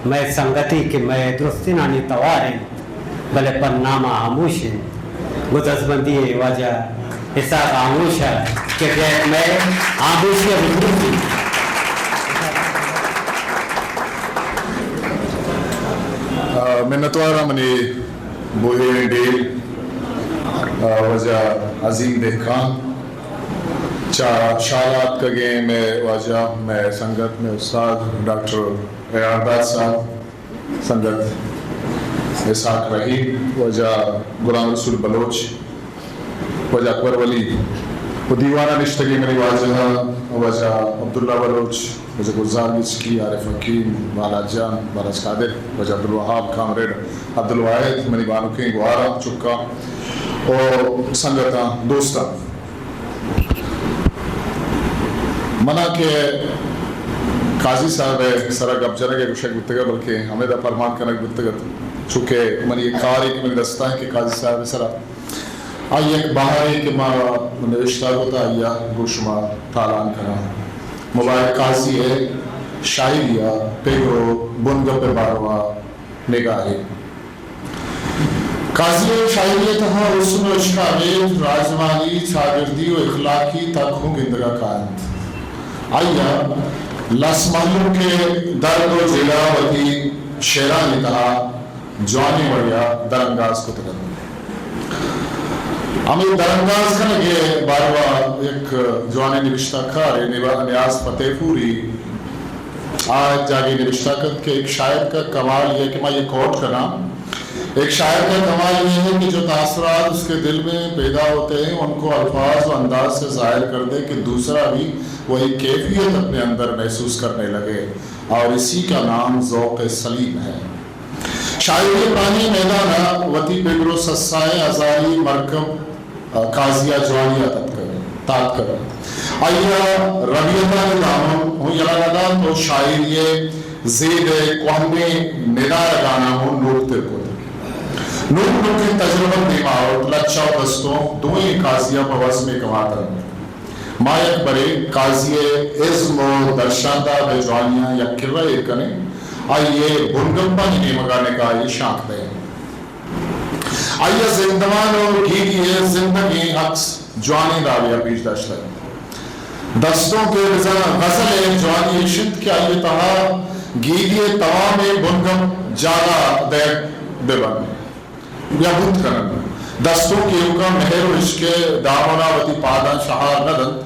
میں سنگتی کہ میں درستی نانی توارن بلے پر نامہ آموشن گززبندی وجہ حساب آموشہ کہ میں آموشی بکرتی منتوارا منی بوہے ڈیل وجہ عظیم دہکان شالات کگے میں واجہ میں سنگت میں استاد ڈاکٹر ریاض صاحب سنگت اسحاق رحیم وجہ غلام رسول بلوچ وجہ اکبر ولی و دیوانہ نشتگی میری واجہ وجہ عبداللہ بلوچ وجہ گلزار مچکی عارف حکیم بالا جان بالاج قادر وجہ عبدالوہاب کامریڈ عبدالواحد منی بانو کی گوارا چکا اور سنگتا دوستا منع کہ قاضی صاحب سرا گپ جنگ گوشک گفتگا بلکہ ہمیں دا فرمان کنک گفتگا چونکہ منی یہ کار ہے کہ منی دستا ہے کہ قاضی صاحب سرا آئی ایک باہر ہے کہ مارا نوشتہ ہوتا آئیا گوشما تالان کرا مبارک قاضی ہے شاعریہ پیگرو بنگا پہ باروا نگاہی قاضی شاعریہ تہا حسن و اشکاوید راجمالی چاگردی و اخلاقی تاکھوں گندگا کانت آئیا لاس محلوں کے درد و جلاوتی شیرانی تہا جوانی وڑیا درنگاز کو تکر ہمیں درنگاز کا لگے باروا ایک جوانے نوشتہ کار نیاز فتح پوری آج جاگے نوشتہ کر کہ ایک شاعر کا کمال یہ کہ میں یہ کوٹ کرنا ایک شاعر کا کمال یہ ہے کہ جو تاثرات اس کے دل میں پیدا ہوتے ہیں ان کو الفاظ و انداز سے ظاہر کر دے کہ دوسرا بھی وہی کیفیت اپنے اندر محسوس کرنے لگے اور اسی کا نام ذوق سلیم ہے شاعری پرانی میدانہ وطی پیگرو سسائے ازاری مرکب قاضیہ جوانیہ تات کر آئیہ ربیعتہ نظاموں ہوں یلالدان تو شاعری زید قوہمی ندا رگانا ہوں نور ترکو نور کی تجربت دیماؤت لچہ و دستوں دوئیں قاضیہ پوز میں کماتا مائک برے قاضیہ عزم و درشاندہ بے جوانیہ یا کرہ ارکنے آئیے بنگمپا جنہیں مگانے کا یہ شاک دے آئیے زندوان و گیگی زندگی عکس جوانی راویہ پیش داشت ہے دستوں کے غزل جوانی عشت کے آئیے تہا گیگی توام بنگم جاگا دے بن یا بھوت کرن دستوں کے اوکا مہر و عشق دامنا وطی پادا شہار ندن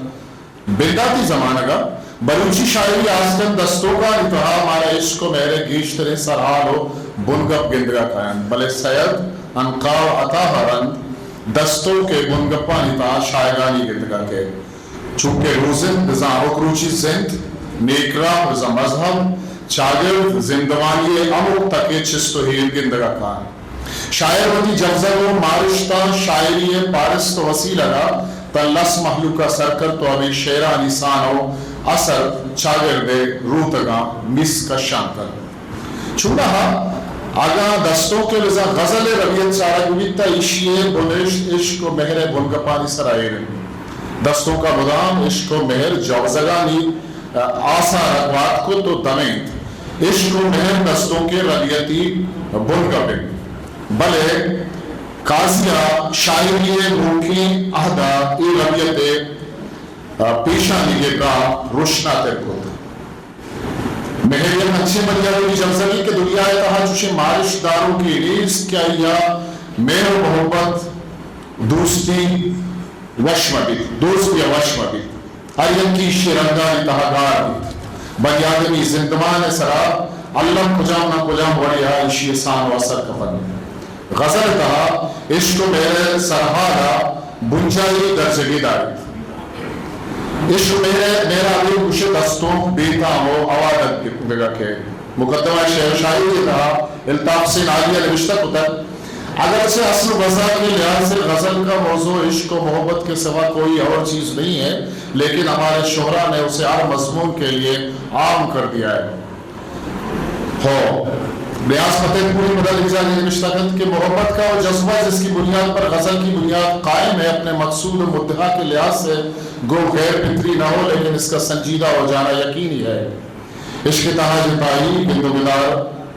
بیداتی زمانہ کا بلوچی شاعری آسکن دستوں کا انتہا ہمارا عشق و مہر گیشترے سرحال ہو بنگپ گندگا کھائن بلے سید انقاو عطا حرند دستوں کے بنگپا انتہا شائگانی گندگا کے چونکہ روزن رضا اکروچی زند نیکرا رضا مذہب چاگر زندوانی امو تکے چست و ہیر گندگا کھائن شاعر وطی جفزر و مارشتہ شاعری پارست و وسیع لگا تلس محلوکہ سرکر تو ابھی شیرہ نسان و اثر چاگر دے روح تگا مس کا شان کر چھوڑا آگاہ دستوں کے لذا غزل ربیت سارا گویتا عشیے بنشت عشق و مہر بنگپانی سرائر دستوں کا بدام عشق و مہر جوزگانی آسا رقوات کو تو دمیت عشق و مہر دستوں کے ربیتی بنگپن بلے قاضیہ شاعری روکی اہدہ ای ربیت پیشانی کے کا روشنا تک ہوتا مہریہ اچھے ملیاروں کی جمزلی کے دنیا تہا چوشے مارش داروں کی ریز کیا یا مہر و محبت دوستی وشمبی دوستی وشمبی آئین کی شیرنگا انتہاگار بنیادمی زندمان سرا اللہ کجام نہ کجام وڑی آئیشی سان و اثر کفن غزل تہا عشق و میرے سرحارا بنجائی درجگی داری عشق میرا بھی کچھ دستوں بیتا ہو آوادت بگا کے مقدمہ شہر شاہی تہا الطاف سے نالیہ نوشتہ کتر اگرچہ اصل وضع کے لحاظ سے غزل کا موضوع عشق و محبت کے سوا کوئی اور چیز نہیں ہے لیکن ہمارے شہرہ نے اسے ہر مضمون کے لیے عام کر دیا ہے ریاض فتح پوری مدد اجازی نوشتہ کہ محبت کا وہ جذبہ جس کی بنیاد پر غزل کی بنیاد قائم ہے اپنے مقصود و مدعا کے لحاظ سے گو غیر فطری نہ ہو لیکن اس کا سنجیدہ ہو جانا یقینی ہے عشق تہا جتائی بندو بدار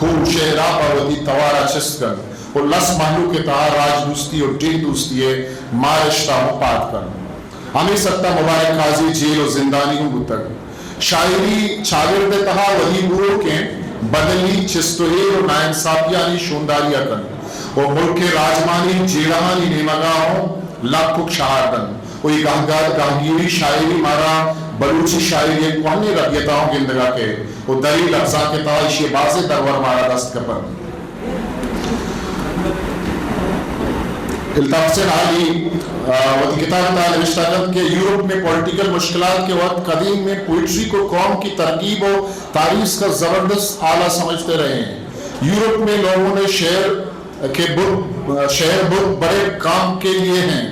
کو شہرا پاوتی توارا چسکن اور لس محلو کے تہا راج دوستی اور ڈیل دوستی ہے مارشتہ مپاد کن ہمیں سکتا مبارک قاضی جیل و زندانی ہوں بتک شاعری چاگر دے تہا وہی بورو کے بدلی چستوہیر اور نائنصافیانی شونداریا کن اور ملک کے راجمانی جیڑہانی نیمگاہوں لاکھک شہاردن وہی گاہگیری شاعری مارا بلوچی شاعری ایک کوہنی ربیتاؤں گندگا کے وہ دری لفظاں کے تاہشی بازے درور مارا دست کپن الطاف حسین علی وہ کتاب تھا نوشتہ کرد کہ یورپ میں پولیٹیکل مشکلات کے وقت قدیم میں پوئٹری کو قوم کی ترکیب و تاریخ کا زبردست آلہ سمجھتے رہے ہیں. یورپ میں لوگوں نے شعر بت بڑے کام کے لیے ہیں.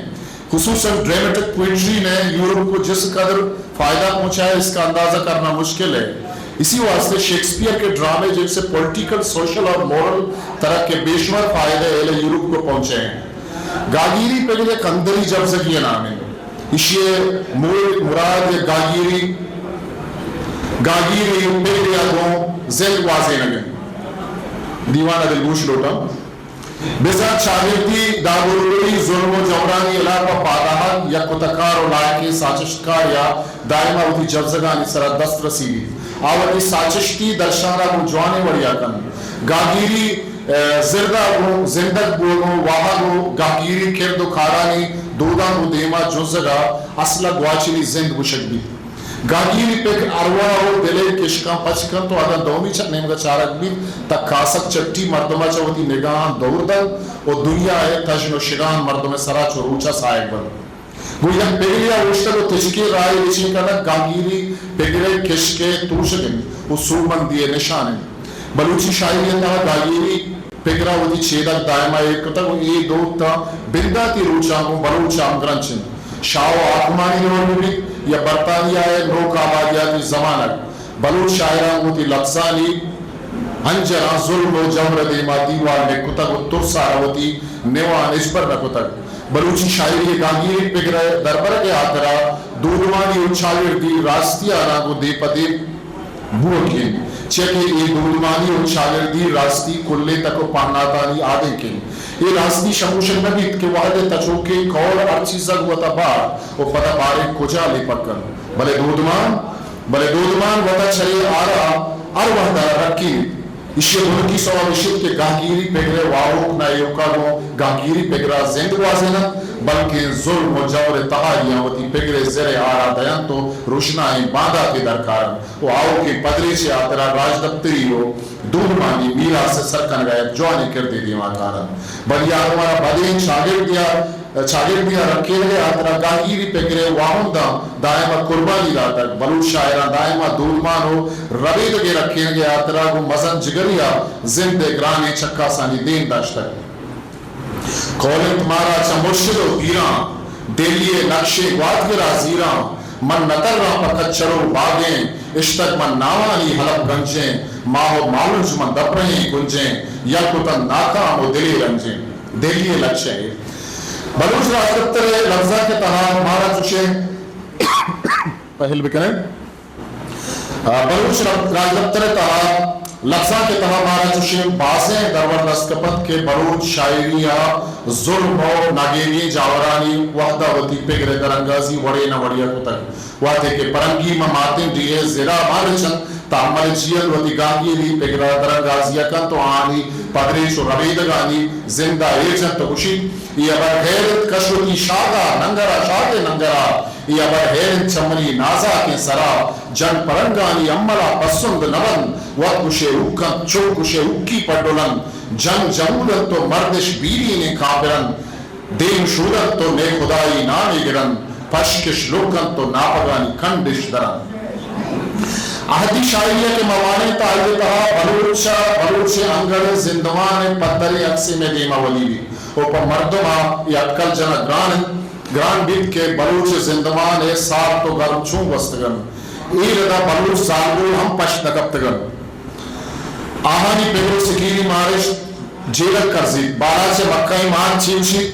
خصوصاً ڈرامیٹک پوئٹری نے یورپ کو جس قدر فائدہ پہنچایا اس کا اندازہ کرنا مشکل ہے. اسی واسطے شیکسپیئر کے ڈرامے جن سے پولیٹیکل سوشل اور مورل طرح کے بے شمار فائدے اہل یورپ کو پہنچے ہیں. گاگیری پہلے کندری جب زکیہ نام ہے اسے مراد گاگیری پہلے آگوں زیل واضح نگن دیوانہ دل گوش لوٹا بزاد شاگردی داغوری ظلم و جورانی علاقہ پاداہت یا کتکار و لائقی ساچشتکار یا دائمہ ہوتی جبزگانی سرہ دست رسیدی آواتی ساچشتی درشانہ کو جوانے وڑیا کن گاگیری زردہ کو زندگ بولو واہگو گاگیری کرد و کارانی دودان و دیما جزگا اصلا گواچلی زند بشک بھی گاگیری پک ارواح و دلے کشکاں پچکن تو آدھا دومی چکنے مگا چارک بھی تک کاسک چٹی مردمہ چاہوتی نگاہاں دور دن و دنیا ہے تجن و شگان مردم سرا چروچا سائق بن گویا پہلیا وشتر و تشکی رائے لیچین کرنا گاگیری پگرے کشکے توشکن و سومن دیئے نشانے بلوچی شاعری انتہا گاگیری پگرا ودی چھیدک دائمہ ایک تک ای دوتا بندہ تی روچاں بلوچاں گرنچن شاو آکمانی نور بھی یا برطانیہ ہے نوک آبادیاتی زمانک بلوچ شاعران ہوتی لفظانی انجران ظلم و جمر دیما دیوار میں کتک و ترسا روتی نیوان اجبر نکتک بلوچی شاعری گاگیری پگرے دربر کے آترا دودوانی اچھاگر دی راستی آنا کو دے پدے بوکین چکے یہ دودوانی اچھاگر راستی کلے تک و پاناتانی آدھے کے یہ راستی شموشن نبیت کے وحدے تچوکے کول ارچی زگ و تبار و پتہ بارے کجا لے پکن بلے دودمان وطا چھلے آرا ار وحدہ رکی اسے دھنکی سوا مشید کے گاگیری پگرے واروک نا یوکا گو گاگیری پگرا زند وازنا بلکہ ظلم و جور تحاریاں ہوتی پگرے زر آرا دیان تو روشنائیں باندھا کے درکارن وہ آؤ کے پدرے سے آترا راج دفتری ہو دودمانی میرا سے سرکن گئے جوانی کر دے دیوان کارن بلیا ہمارا بدین چاگر دیا رکھے گئے آترا گاگیری پگرے واہن دا دائمہ قربانی داتک بلوچ شاعران دائمہ دودمان ہو ربید کے رکھے گئے آترا کو مزن جگریا زند گرانے چکا سانی دین داشتک کولن تمہارا چمرشد و پیران دیلیے نقشے گوادگرہ زیران من نتر رہا پکچروں باغیں اشتک من ناوانی حلب گنجیں ماہو مالوج من دپرہیں گنجیں یا کتن ناکام و دلی رنجیں دیلیے لکشے بلوچ راستر لفظہ کے تحا مارا چوشے پہل بکنے بلوچ راستر تحا لفظہ کے تحا مارا چوشے بازیں درور لسکپت کے بلوچ شاعریہ ظلم و ناگیری جاورانی وحدہ وطی پگرے درنگازی وڑے نہ وڑیا کو تک وحدے کے پرنگی مماتن دیئے زیرہ مارچن تعمل جیل وطی گاگیری پگرہ درنگازی کن تو آنی پدریش و ربیدگانی زندہ ایچن تو کشی یہ بر حیرت کشوتی شاگا ننگرہ شاگ ننگرہ یہ بر حیرت چمنی نازا کے سرا جن پرنگانی امرہ پسند نبن وقت کشے اکن چو کشے اکی پڑولن جن جمولت تو مردش بیری نے کابرن دین شورت تو نے خدای نامی گرن پشکش لوکن تو ناپگانی کھنڈش درن احدی شاعریہ کے موانی تعلیق تہا بلوچ انگر زندوان پتری اکسی میں دیما ولی بھی اوپا مردمہ یا اکل جنہ گران بیت کے بلوچ زندوان سال تو گرم چون وستگن ایردہ بلوچ سالگو ہم پشت نکبتگن آہانی پہلو سکیری مارش جیلت کرزی بارا سے مکہ ایمان چیوشی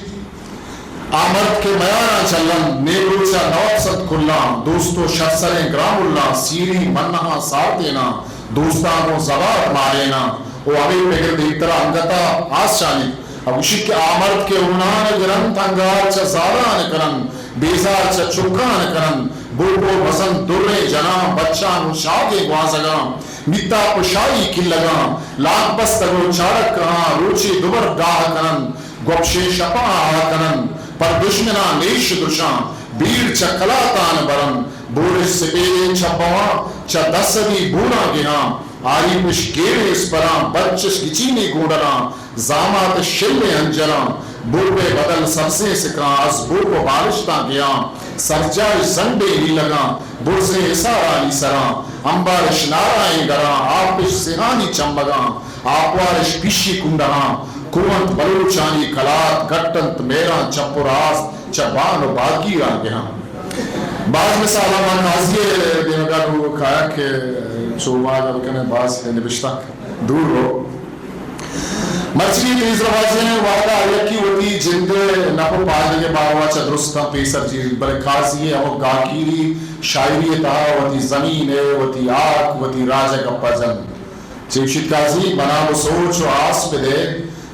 آمد کے میانا چلن نیروچا نوکست کلام دوستو شخصریں گرام اللہ سیری منہا ساتینا دوستانو زبار مارینا o ave pegel de tara angata asani abushik amart ke unan gran tangar cha zaran karan bezar cha chukan karan bobo basan durre jana bachcha nu shage gwazaga mitta pushai killaga lag bastago charak ka ruchi dubar dah karan gopshe shapa karan par dushmana nesh dushan bir chakalatan baran bore sebe chapawa cha dasadi buna gina ari mishgere isparam bachchis gichini gundana zamat shille anjana burbe badal sabse sikra az burbo barishta gya sarjai zande hi laga burse isara ni sara ambarish narai gara apish sihani chambaga apwarish pishi kundana kurant baluchani kalat gattant mera chapuras chabano baki a gya بعض مثال من حاضر دیگر رو کہا کہ شوما جب کہنے بعض نوشتہ دور ہو مرچی تیز رواجیں وعدہ یکی ہوتی جند نپو پاہنے کے باروا چدرستہ پیسر جی بلے خاصی ہے وہ گاکیری شاعری تہا وتی زمین ہے وتی آگ وتی راجہ گپا جن چیوشت کازی منا وہ سوچ و آس پہ دے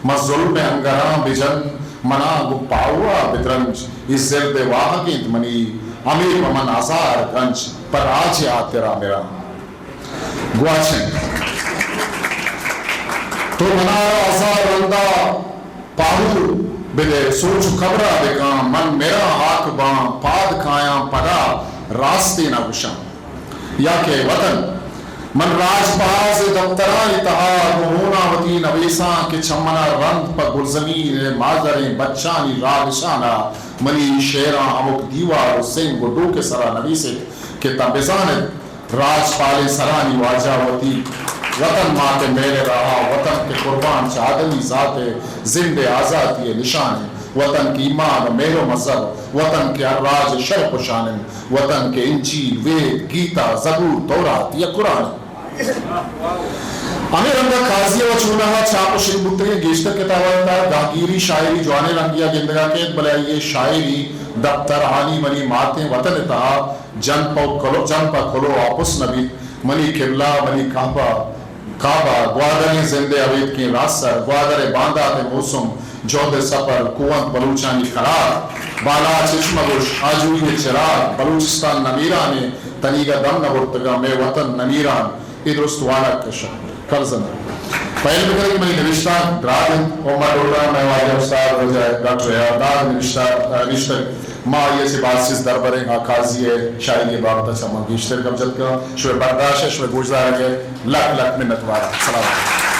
مظلم انگران بجن منا گو پاوا بدرنج اس زرد واہ کی منی امیر ممن آزار گنج پر آج آ تیرا میرا گواچن تو منارا آزار رندہ پاہور بلے سوچ خبرہ بکام من میرا حاک بان پاد کھایاں پڑا راستے نہ گشاں یا کہ وطن من راج باز دفتران اتحاد ہونا وطی نویساں کے چھمنا رند پر گلزمین مادریں بچانی راگشانا منی شیران امک دیوار سنگ گڈو کے سرا نویسے کہ تبزان راج پالے سرانی واجہ وطی وطن ماں کے میرے رہا وطن کے قربان چادمی ذات زند آزادی نشان وطن کی ایمان میل و مذہب وطن کے اراج شرف و شان وطن کے انجیل وید گیتا زبور تورات یا قرآن امیر رنگا قاضی و چونہا چھاپ و شریف بکتر کے گیشتر کتابہ تا گاگیری شاعری جوانے رنگیا گندگا کے بلائیے شاعری دفتر آنی منی ماتیں وطن تا جن پا کھلو آپس نبی منی قبلہ منی کعبہ گوادر زندے عوید کی راسر گوادر باندہ تے موسم جود سفر کوانت بلوچانی قرار بالا چشمگوش آجوی چراغ بلوچستان نمیرانے تنیگا دم نبرتگا میں وطن نمیران ادرست والا کشن کرزن پہل بکر کی منی نوشتان درادن اومر ڈولا میں واجہ استاد رجائے ڈاکٹر یادار نوشتر ماں یہ سے بات سیز دربریں قاضی ہے شاہدی بابتا چاہاں گیشتر کبجت کا شوئے برداشت ہے شوئے گوشدار ہے لکھ منت وارا سلام